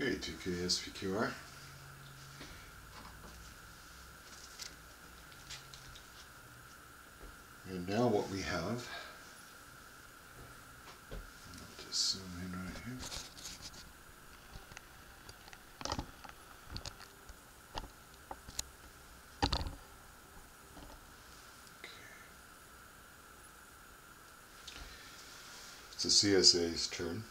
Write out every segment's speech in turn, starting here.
Okay, 2K SPQR. And now what we have, I'll just zoom in right here. It's the CSA's turn.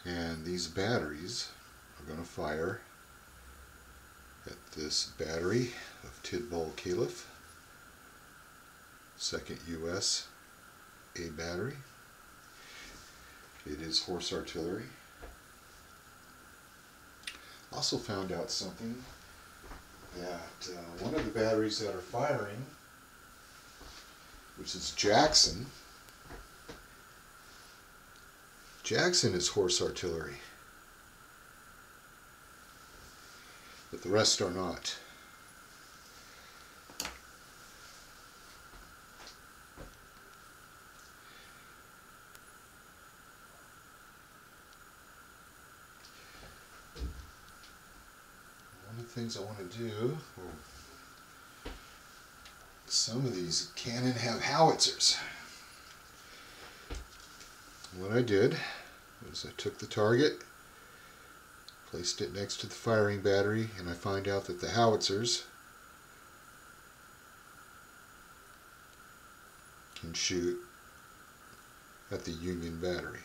And these batteries are going to fire at this battery of TIDBAL-CALEF, second US A battery. It is horse artillery. Also found out something that one of the batteries that are firing, which is Jackson is horse artillery, but the rest are not. One of the things I want to do, some of these cannon have howitzers. What I did was I took the target, placed it next to the firing battery, and I find out that the howitzers can shoot at the Union battery.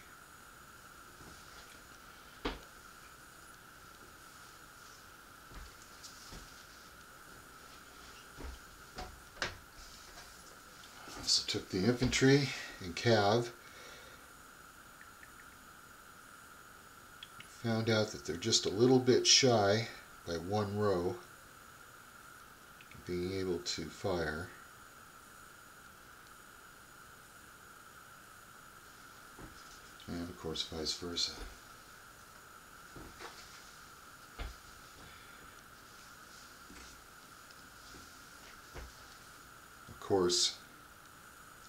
I also took the infantry and cav. Found out that they're just a little bit shy by one row of being able to fire. And of course vice versa. Of course,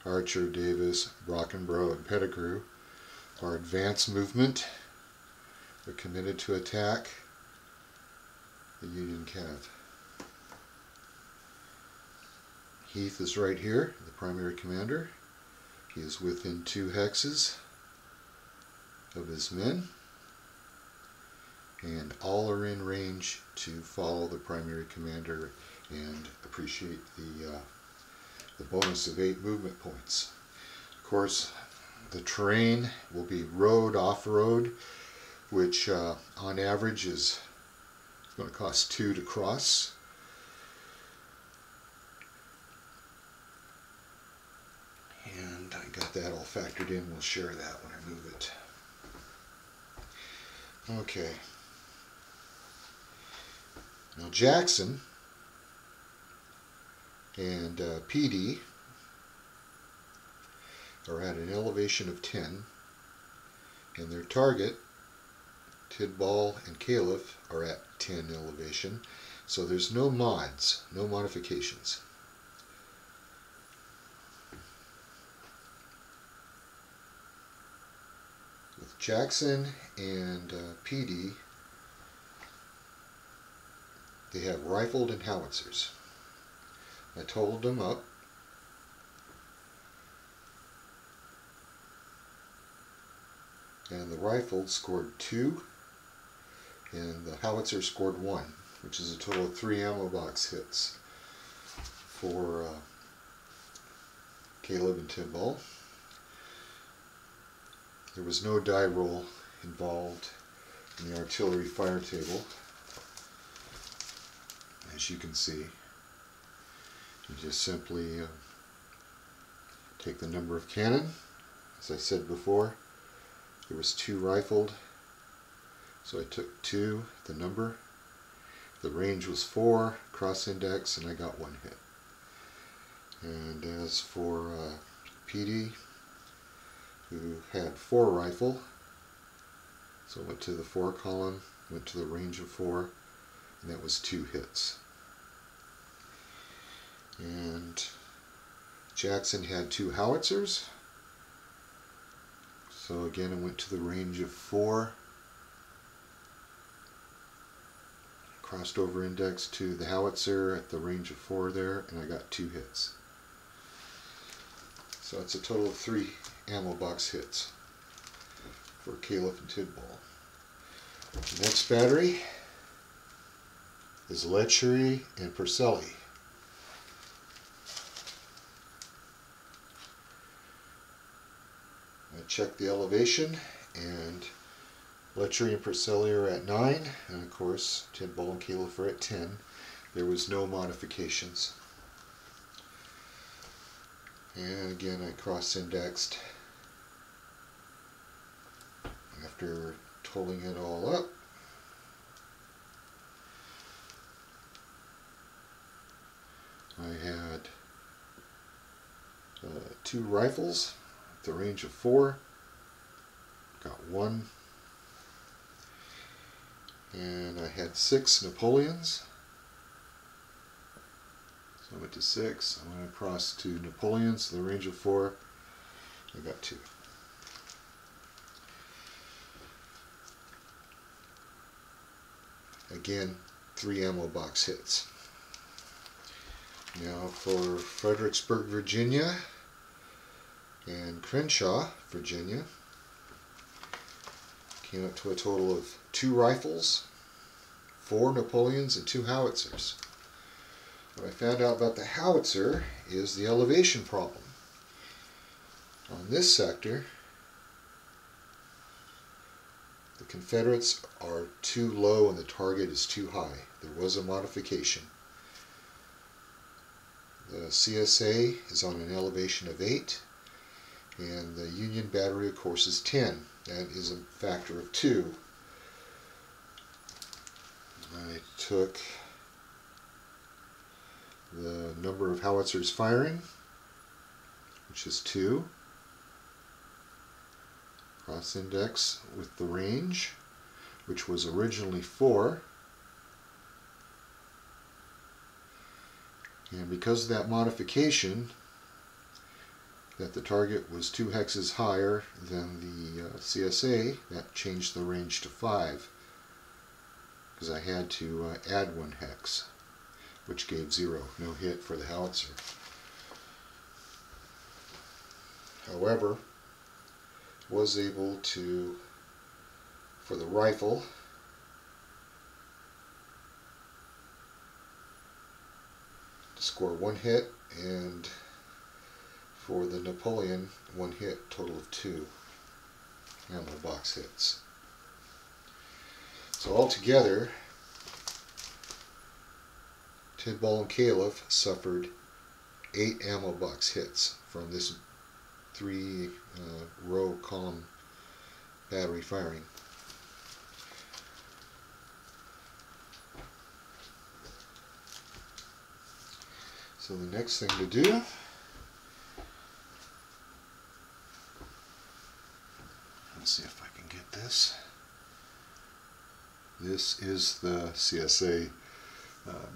Archer, Davis, Brockenbough, and PEGRAM are advanced movement. They're committed to attack the Union cav. HETH is right here, the primary commander. He is within 2 hexes of his men, and all are in range to follow the primary commander and appreciate the bonus of 8 movement points. Of course, the terrain will be road, off-road, which on average is going to cost 2 to cross. And I got that all factored in. We'll share that when I move it. Okay. Now Jackson and PEEDEE are at an elevation of 10, and their target, TIDBAL and CALEF, are at 10 elevation, so there's no mods, no modifications. With Jackson and PEEDEE, they have rifled and howitzers. I totaled them up. And the rifled scored 2, and the howitzer scored 1, which is a total of 3 ammo box hits for CALEF and TIDBAL. There was no die roll involved in the artillery fire table. As you can see, you just simply take the number of cannon. As I said before, there was 2 rifled, so I took 2, the number. The range was 4, cross index, and I got 1 hit. And as for PEEDEE, who had 4 rifle, so I went to the 4 column, went to the range of 4, and that was 2 hits. And Jackson had 2 howitzers, So again, I went to the range of 4, crossed over index to the howitzer at the range of 4 there, and I got 2 hits. So it's a total of 3 ammo box hits for CALEF and TIDBAL. The next battery is LETCHERI and PURCELLI. I checked the elevation, and LETCHERI and PURCELLI are at 9, and of course TIDBAL and CALEF are at 10. There was no modifications. And again, I cross-indexed after totaling it all up. I had 2 rifles at the range of 4, got 1, and I had 6 Napoleons, so I went to 6. I went across to Napoleons, the range of 4, I got 2. Again, 3 ammo box hits. Now for Fredericksburg, Virginia and CRENSHAW, Virginia, came up to a total of 2 rifles, 4 Napoleons, and 2 howitzers. What I found out about the howitzer is the elevation problem. On this sector, the Confederates are too low and the target is too high. There was a modification. The CSA is on an elevation of 8, and the Union battery, of course, is 10. That is a factor of 2. I took the number of howitzers firing, which is 2, cross-index with the range, which was originally 4. And because of that modification, that the target was 2 hexes higher than the CSA, that changed the range to 5, because I had to add 1 hex, which gave 0, no hit for the howitzer. However, was able to, for the rifle, to score 1 hit, and for the Napoleon, 1 hit, total of 2 ammo box hits. So altogether, TIDBAL and CALEF suffered 8 ammo box hits from this 3 row column battery firing. So the next thing to do, let's see if I can get this. This is the CSA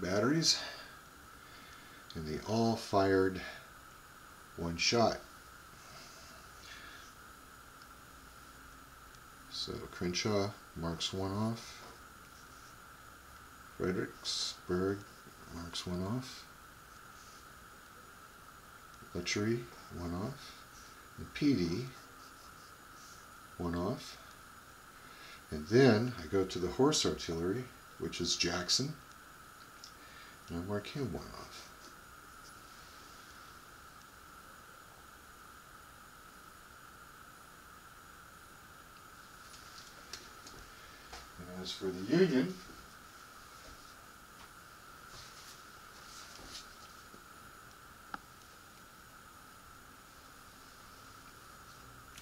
batteries, and they all fired 1 shot. So CRENSHAW marks 1 off, Fredericksburg marks 1 off, LETCHERI 1 off, and PEEDEE 1 off. And then I go to the horse artillery, which is Jackson, and I mark him 1 off. And as for the Union,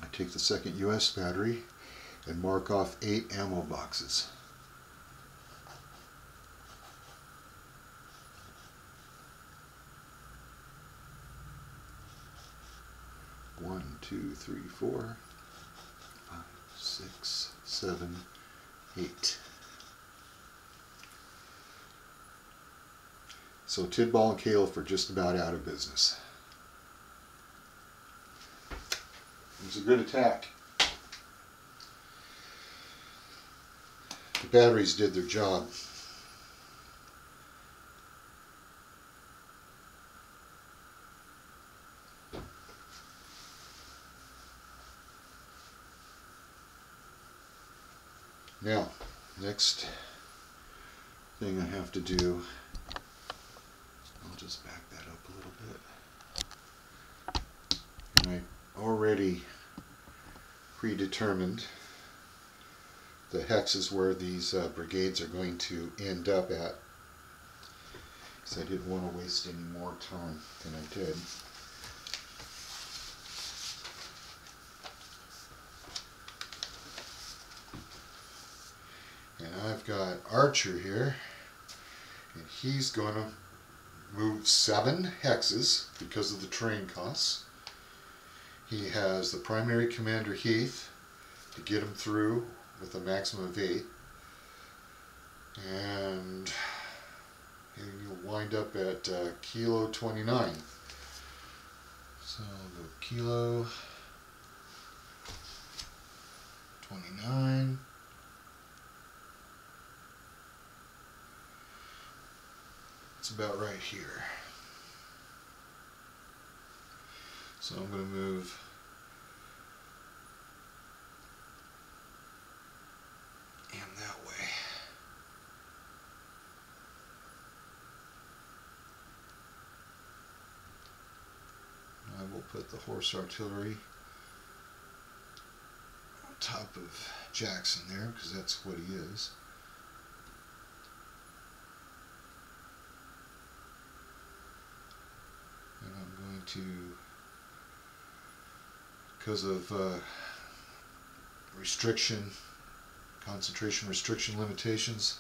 I take the 2nd US battery and mark off 8 ammo boxes. One, 2, 3, 4, 5, 6, 7, 8. So TIDBAL and CALEF are just about out of business. It was a good attack. batteries did their job. Now, next thing I have to do, I'll just back that up a little bit. And I already predetermined the hexes where these brigades are going to end up at, because I didn't want to waste any more time than I did. And I've got Archer here, and he's going to move 7 hexes because of the terrain costs. He has the primary commander HETH to get him through with a maximum of 8, and you'll wind up at Kilo 29. So I'll go Kilo 29. It's about right here. So I'm going to move him that way. I will put the horse artillery on top of Jackson there, because that's what he is. And I'm going to, because of concentration restriction limitations,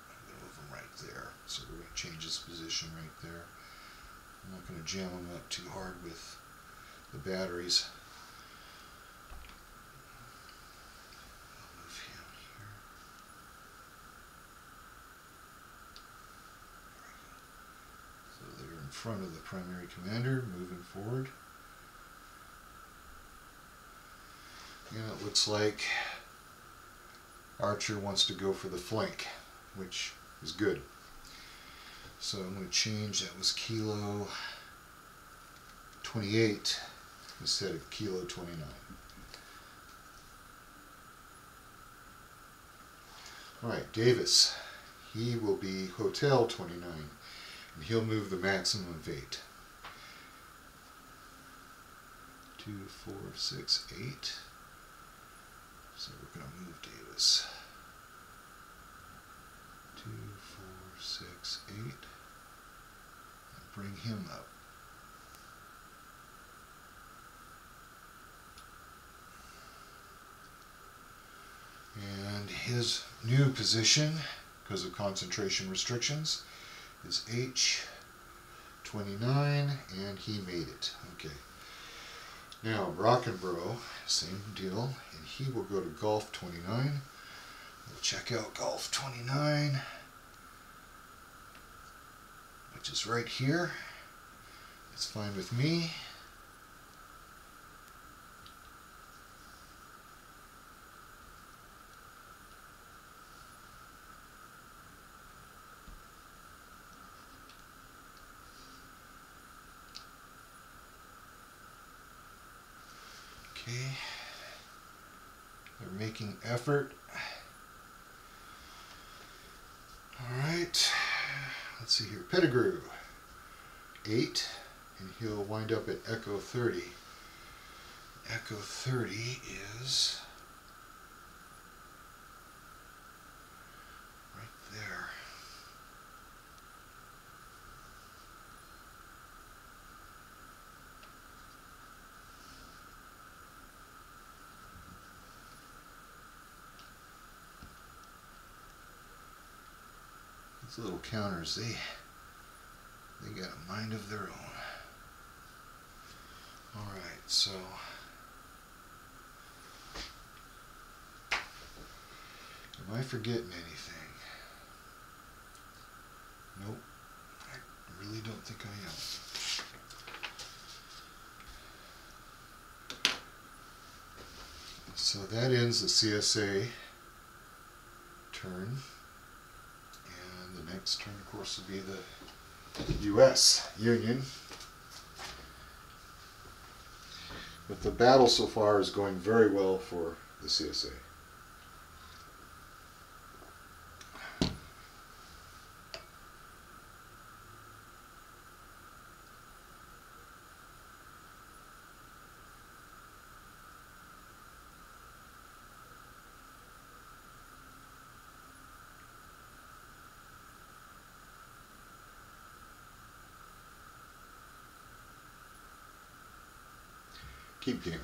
I'm going to move him right there. So we're going to change his position right there. I'm not going to jam him up too hard with the batteries. I'll move him here. There we go. So they're in front of the primary commander, moving forward. And it looks like Archer wants to go for the flank, which is good. So I'm going to change, that was Kilo 28 instead of Kilo 29. Alright, Davis, he will be Hotel 29, and he'll move the maximum of 8. 2, 4, 6, 8. So we're going to move Davis. 2, 4, 6, 8. And bring him up. And his new position, because of concentration restrictions, is H29, and he made it. Okay. Now, Brockenbough, same deal, and he will go to Golf 29. We'll check out Golf 29, which is right here. It's fine with me. Okay, they're making effort. Alright, let's see here. Pettigrew, 8, and he'll wind up at Echo 30. Echo 30 is right there. These little counters, they got a mind of their own. Alright, so am I forgetting anything? Nope, I really don't think I am. So that ends the CSA turn. And the next turn, of course, will be the U.S. Union. But the battle so far is going very well for the CSA. Keep gaming.